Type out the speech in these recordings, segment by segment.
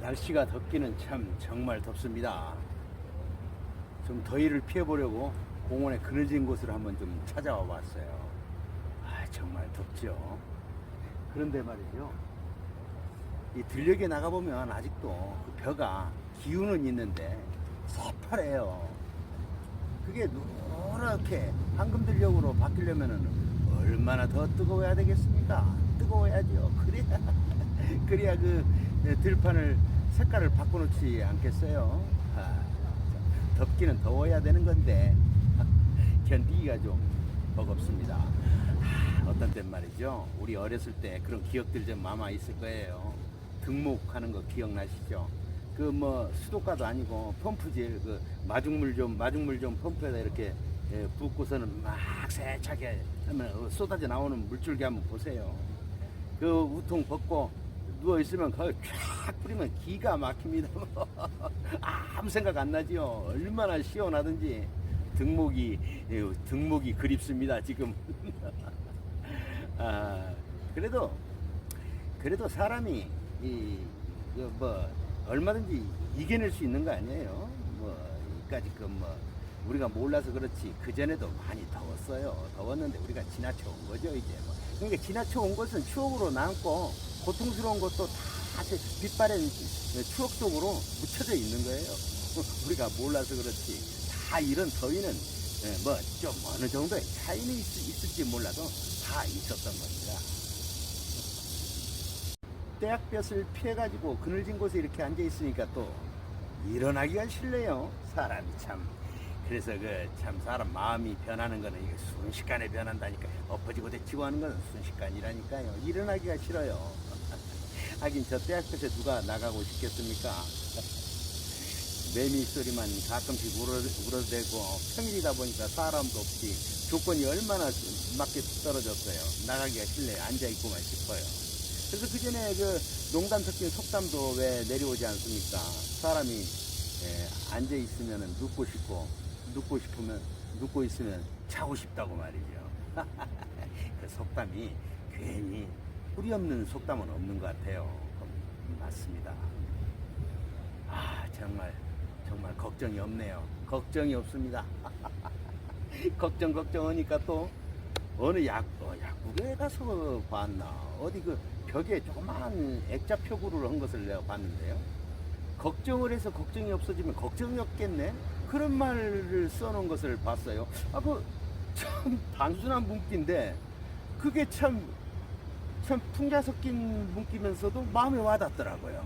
날씨가 덥기는 참 정말 덥습니다. 좀 더위를 피해보려고 공원에 그늘진 곳을 한번 좀 찾아와 봤어요. 정말 덥죠. 그런데 말이죠, 이 들녘에 나가보면 아직도 그 벼가 기운은 있는데 새파래요. 그게 노랗게 황금 들녘으로 바뀌려면은 얼마나 더 뜨거워야 되겠습니까? 뜨거워야죠. 그래야 그 들판을 색깔을 바꿔놓지 않겠어요? 덥기는 더워야 되는 건데 견디기가 좀 버겁습니다. 어떤 땐 말이죠, 우리 어렸을 때 그런 기억들 좀 아마 있을 거예요. 등목하는 거 기억나시죠? 그 뭐 수도가도 아니고 펌프질, 그 마중물 좀 펌프에다 이렇게 붓고서는 막 세차게 하면 쏟아져 나오는 물줄기 한번 보세요. 그 우통 벗고 누워 있으면 거기 쫙 뿌리면 기가 막힙니다. 아무 생각 안 나지요. 얼마나 시원하든지. 등목이 그립습니다 지금. 그래도 사람이 뭐 얼마든지 이겨낼 수 있는 거 아니에요. 뭐 이까지 우리가 몰라서 그렇지 그 전에도 많이 더웠는데 우리가 지나쳐 온 거죠 이제. 뭐 그러니까 지나쳐 온 것은 추억으로 남고 고통스러운 것도 다 빛바랜 추억 속으로 묻혀져 있는 거예요. 우리가 몰라서 그렇지 다 이런 더위는 뭐 좀 어느 정도의 차이는 있을지 몰라도 다 있었던 겁니다. 떼약볕을 피해가지고 그늘진 곳에 이렇게 앉아 있으니까 또 일어나기가 싫네요. 사람이 참. 그래서 참 사람 마음이 변하는 거는 이게 순식간에 변한다니까. 엎어지고 대치고 하는 거는 순식간이라니까요. 일어나기가 싫어요. 하긴 저 떼약볕에 누가 나가고 싶겠습니까? 매미 소리만 가끔씩 울어대고 평일이다 보니까 사람도 없지 조건이 얼마나 맞게 떨어졌어요. 나가기가 싫네요. 앉아있고만 싶어요. 그래서 그 전에 농담 섞인 속담도 왜 내려오지 않습니까? 사람이 앉아있으면 눕고 싶고 눕고 있으면 자고 싶다고 말이죠. 그 속담이 괜히 뿌리 없는 속담은 없는 것 같아요. 맞습니다. 정말 걱정이 없네요. 걱정이 없습니다. 걱정하니까 또 어느 약국에 가서 봤나, 어디 그 벽에 조그마한 액자 표구를 한 것을 내가 봤는데요. 걱정을 해서 걱정이 없어지면 걱정이 없겠네, 그런 말을 써놓은 것을 봤어요. 참 단순한 문구인데 그게 참 풍자 섞인 문구면서도 마음에 와닿더라고요.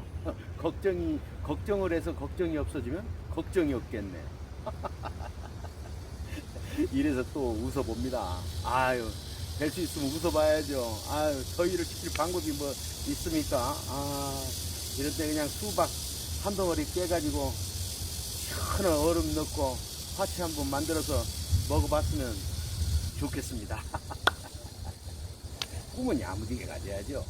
걱정을 해서 걱정이 없어지면 걱정이 없겠네. 이래서 또 웃어봅니다. 될 수 있으면 웃어봐야죠. 더위를 식힐 방법이 뭐 있습니까? 이럴 때 그냥 수박 한 덩어리 깨가지고 시원한 얼음 넣고 화채 한번 만들어서 먹어봤으면 좋겠습니다. 꿈은 야무지게 가져야죠.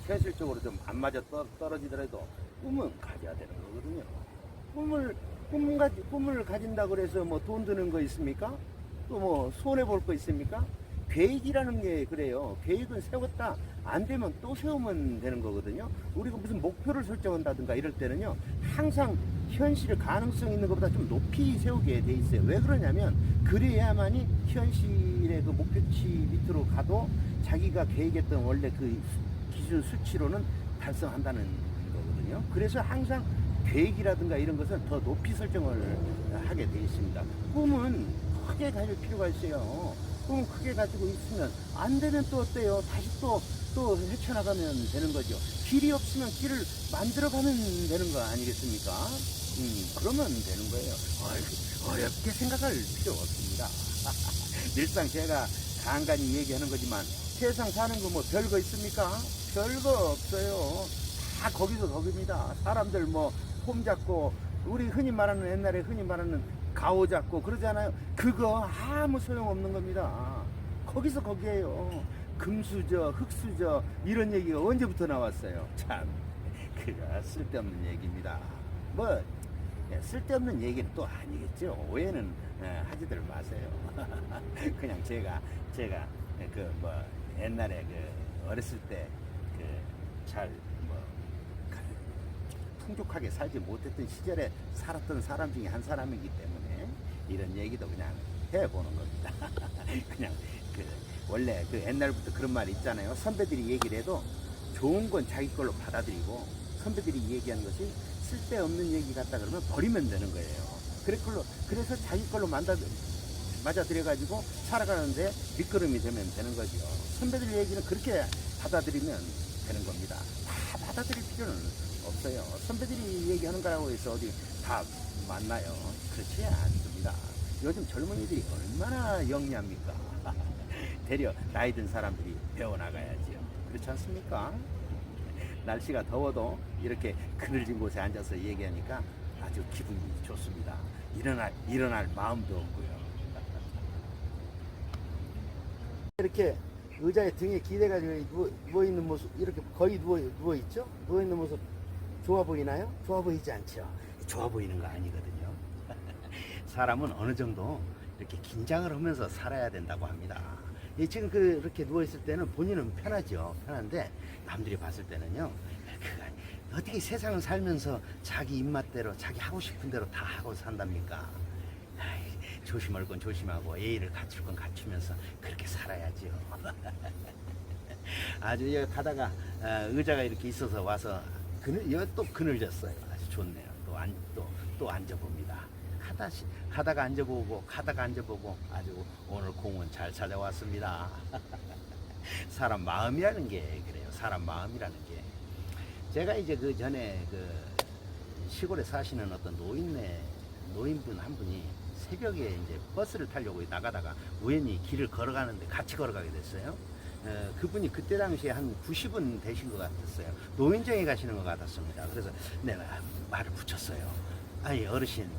현실적으로 좀 안 맞아 떨어지더라도 꿈은 가져야 되는 거거든요. 꿈을 가진다고 해서 뭐 돈 드는 거 있습니까? 또 뭐 손해볼 거 있습니까? 계획이라는 게 그래요. 계획은 세웠다 안 되면 또 세우면 되는 거거든요. 우리가 무슨 목표를 설정한다든가 이럴 때는요, 항상 현실 가능성 있는 것보다 좀 높이 세우게 돼 있어요. 왜 그러냐면 그래야만이 현실의 그 목표치 밑으로 가도 자기가 계획했던 원래 그 기준 수치로는 달성한다는 거거든요. 그래서 항상 계획이라든가 이런 것은 더 높이 설정을 하게 돼 있습니다. 꿈은 크게 가질 필요가 있어요. 꿈은 크게 가지고 있으면 안 되면 또 어때요? 다시 또 헤쳐나가면 되는 거죠. 길이 없으면 길을 만들어가면 되는 거 아니겠습니까? 그러면 되는 거예요. 어렵게 생각할 필요 없습니다. 늘상 제가 간간히 얘기하는 거지만 세상 사는 거 뭐 별거 있습니까? 별거 없어요. 다 거기서 거기입니다. 사람들 폼 잡고, 우리 옛날에 흔히 말하는 가오 잡고 그러잖아요. 그거 아무 소용없는 겁니다. 거기서 거기에요. 금수저, 흙수저 이런 얘기가 언제부터 나왔어요? 참, 그거 쓸데없는 얘기입니다. 쓸데없는 얘기는 또 아니겠죠. 오해는 하지들 마세요. 그냥 제가 옛날에 어렸을 때 잘 풍족하게 살지 못했던 시절에 살았던 사람 중에 한 사람이기 때문에 이런 얘기도 그냥 해보는 겁니다. 그냥 그 원래 그 옛날부터 그런 말이 있잖아요. 선배들이 얘기를 해도 좋은 건 자기 걸로 받아들이고 선배들이 얘기하는 것이 쓸데없는 얘기 같다 그러면 버리면 되는 거예요. 그래서 자기 걸로 맞아들여가지고 살아가는데 밑거름이 되면 되는 거죠. 선배들 얘기는 그렇게 받아들이면 되는 겁니다. 다 받아들일 필요는 없어요. 선배들이 얘기하는 거라고 해서 어디 다 맞나요? 그렇지 않습니다. 요즘 젊은이들이 얼마나 영리합니까? 되려 나이 든 사람들이 배워나가야지요. 그렇지 않습니까? 날씨가 더워도 이렇게 그늘진 곳에 앉아서 얘기하니까 아주 기분이 좋습니다. 일어날 마음도 없고요. 이렇게 의자에 등에 기대가지고 누워있는 모습, 이렇게 거의 누워있죠? 누워있는 모습 좋아 보이나요? 좋아 보이지 않죠? 좋아 보이는 거 아니거든요. 사람은 어느 정도 이렇게 긴장을 하면서 살아야 된다고 합니다. 지금 그렇게 누워있을 때는 본인은 편하죠. 편한데 남들이 봤을 때는요. 어떻게 세상을 살면서 자기 입맛대로 자기 하고 싶은 대로 다 하고 산답니까? 조심할 건 조심하고 예의를 갖출 건 갖추면서 그렇게 살아야지요. 아주 여기 가다가 의자가 이렇게 있어서 와서 또 그늘졌어요. 아주 좋네요. 또 앉아봅니다. 가다가 앉아보고 아주 오늘 공원 잘 찾아왔습니다. 사람 마음이라는 게 그래요. 사람 마음이라는 게. 제가 이제 그 전에 그 시골에 사시는 어떤 노인분 한 분이 새벽에 이제 버스를 타려고 나가다가 우연히 길을 걸어가는데 같이 걸어가게 됐어요. 그분이 그때 당시에 한 90은 되신 것 같았어요. 노인정에 가시는 것 같았습니다. 그래서 내가 말을 붙였어요. 아니 어르신,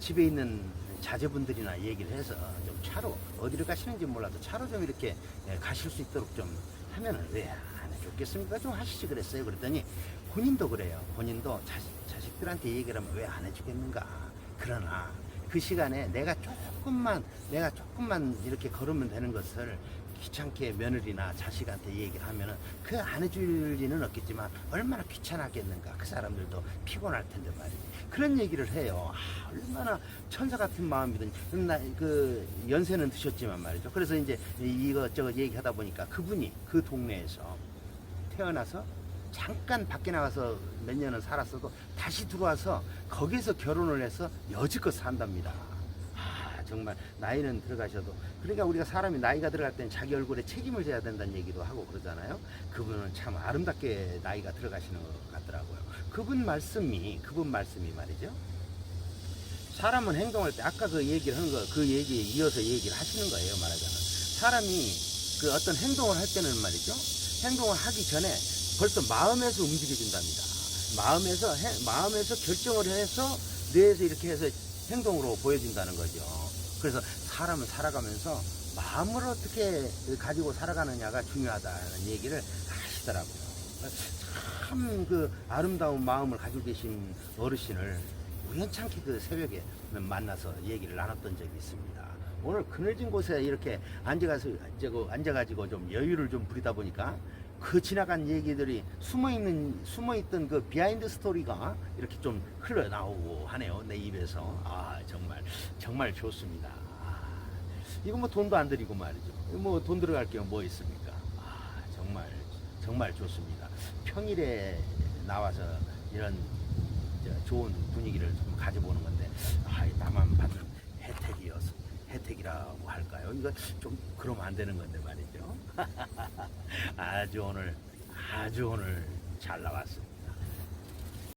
집에 있는 자제분들이나 얘기를 해서 좀 차로 어디를 가시는지 몰라도 차로 좀 이렇게 가실 수 있도록 좀 하면은 왜 안 해줬겠습니까? 좀 하시지 그랬어요. 그랬더니 본인도 그래요. 본인도 자식들한테 얘기를 하면 왜 안 해주겠는가. 그러나 그 시간에 내가 조금만 이렇게 걸으면 되는 것을 귀찮게 며느리나 자식한테 얘기를 하면은 그 안 해줄 리는 없겠지만 얼마나 귀찮았겠는가. 그 사람들도 피곤할 텐데 말이지. 그런 얘기를 해요. 얼마나 천사 같은 마음이든 그 연세는 드셨지만 말이죠. 그래서 이제 이것저것 얘기하다 보니까 그분이 그 동네에서 태어나서 잠깐 밖에 나가서 몇 년은 살았어도 다시 들어와서 거기서 결혼을 해서 여지껏 산답니다. 정말 나이는 들어가셔도, 그러니까 우리가 사람이 나이가 들어갈 때는 자기 얼굴에 책임을 져야 된다는 얘기도 하고 그러잖아요. 그분은 참 아름답게 나이가 들어가시는 것 같더라고요. 그분 말씀이 말이죠. 사람은 행동할 때 아까 그 얘기를 하는 거, 그 얘기에 이어서 얘기를 하시는 거예요. 말하자면 사람이 그 어떤 행동을 할 때는 말이죠. 행동을 하기 전에 벌써 마음에서 움직여진답니다. 마음에서 결정을 해서 뇌에서 이렇게 해서 행동으로 보여진다는 거죠. 그래서 사람은 살아가면서 마음을 어떻게 가지고 살아가느냐가 중요하다는 얘기를 하시더라고요. 참 그 아름다운 마음을 가지고 계신 어르신을 우연찮게 그 새벽에 만나서 얘기를 나눴던 적이 있습니다. 오늘 그늘진 곳에 이렇게 앉아가지고 좀 여유를 좀 부리다 보니까 그 지나간 얘기들이 숨어있던 그 비하인드 스토리가 이렇게 좀 흘러나오고 하네요. 내 입에서. 정말 좋습니다. 이거 뭐 돈도 안 들이고 말이죠. 뭐 돈 들어갈 게 뭐 있습니까? 정말 좋습니다. 평일에 나와서 이런 좋은 분위기를 좀 가져보는 건데, 나만 받을 혜택이라고 할까요? 이거 좀 그러면 안 되는 건데 말이죠. 아주 오늘 잘 나왔습니다.